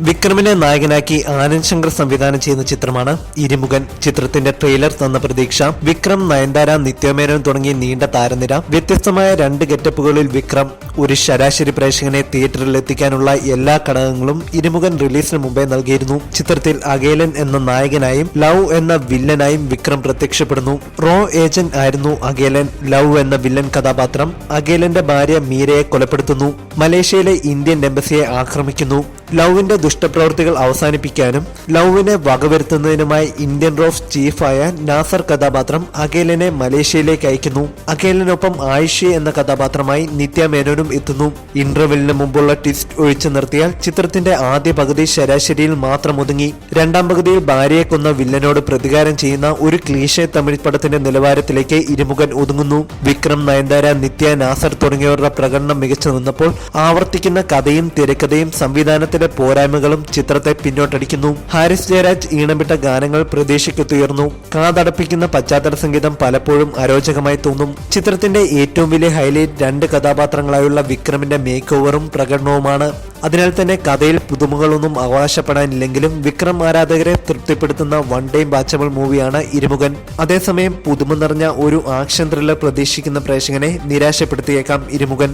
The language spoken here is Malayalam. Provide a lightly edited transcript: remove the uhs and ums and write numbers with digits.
വിക്രമിനെ നായകനാക്കി ആനന്ദ് ശങ്കർ സംവിധാനം ചെയ്യുന്ന ചിത്രമാണ് ഇരുമുഖൻ. ചിത്രത്തിന്റെ ട്രെയിലർ തന്ന പ്രതീക്ഷ. വിക്രം, നയൻതാര, നിത്യമേനോൻ തുടങ്ങിയ നീണ്ട താരനിര. വ്യത്യസ്തമായ 2 ഗെറ്റപ്പുകളിൽ വിക്രം. ഒരു ശരാശരി പ്രേക്ഷകനെ തിയേറ്ററിൽ എത്തിക്കാനുള്ള എല്ലാ ഘടകങ്ങളും ഇരുമുഖൻ റിലീസിന് മുമ്പേ നൽകിയിരുന്നു. ചിത്രത്തിൽ അകേലൻ എന്ന നായകനായും ലവ് എന്ന വില്ലനായും വിക്രം പ്രത്യക്ഷപ്പെടുന്നു. റോ ഏജന്റ് ആയിരുന്നു അകേലൻ. ലവ് എന്ന വില്ലൻ കഥാപാത്രം അകേലന്റെ ഭാര്യ മീരയെ കൊലപ്പെടുത്തുന്നു. മലേഷ്യയിലെ ഇന്ത്യൻ എംബസിയെ ആക്രമിക്കുന്നു. ലവിന്റെ ദുഷ്ടപ്രവൃത്തികൾ അവസാനിപ്പിക്കാനും ലവിനെ വകവരുത്തുന്നതിനുമായി ഇന്ത്യൻ റോഫ് ചീഫായ നാസർ കഥാപാത്രം അകേലനെ മലേഷ്യയിലേക്ക് അയക്കുന്നു. അകേലനൊപ്പം ആയിഷി എന്ന കഥാപാത്രമായി നിത്യ മേനോനും എത്തുന്നു. ഇന്റർവെല്ലിന് മുമ്പുള്ള ട്വിസ്റ്റ് ഒഴിച്ചു നിർത്തിയാൽ ചിത്രത്തിന്റെ ആദ്യ പകുതി ശരാശരിയിൽ മാത്രം ഒതുങ്ങി. രണ്ടാം പകുതിയിൽ ഭാര്യയെ കൊന്ന വില്ലനോട് പ്രതികാരം ചെയ്യുന്ന ഒരു ക്ലീഷേ തമിഴ് പടത്തിന്റെ നിലവാരത്തിലേക്ക് ഇരുമുഖൻ ഒതുങ്ങുന്നു. വിക്രം, നയൻതാര, നിത്യ, നാസർ തുടങ്ങിയവരുടെ പ്രകടനം മികച്ചു നിന്നപ്പോൾ ആവർത്തിക്കുന്ന കഥയും തിരക്കഥയും സംവിധാനത്തിലെ പോരായ്മകളും ചിത്രത്തെ പിന്നോട്ടടിക്കുന്നു. ഹാരിസ് ജയരാജ് ഈണമിട്ട ഗാനങ്ങൾ പ്രതീക്ഷയ്ക്കൊത്തുയർന്നു. കാതടപ്പിക്കുന്ന പശ്ചാത്തല സംഗീതം പലപ്പോഴും അരോചകമായി തോന്നും. ചിത്രത്തിന്റെ ഏറ്റവും വലിയ ഹൈലൈറ്റ് 2 കഥാപാത്രങ്ങളായുള്ള വിക്രമിന്റെ മേക്ക് ഓവറും പ്രകടനവുമാണ്. അതിനാൽ തന്നെ കഥയിൽ പുതുമകളൊന്നും അവകാശപ്പെടാനില്ലെങ്കിലും വിക്രം ആരാധകരെ തൃപ്തിപ്പെടുത്തുന്ന വൺ ടൈം വാച്ചബിൾ മൂവിയാണ് ഇരുമുഖൻ. അതേസമയം പുതുമ നിറഞ്ഞ ഒരു ആക്ഷൻ ത്രില്ലർ പ്രതീക്ഷിക്കുന്ന പ്രേക്ഷകനെ നിരാശപ്പെടുത്തിയേക്കാം ഇരുമുഖൻ.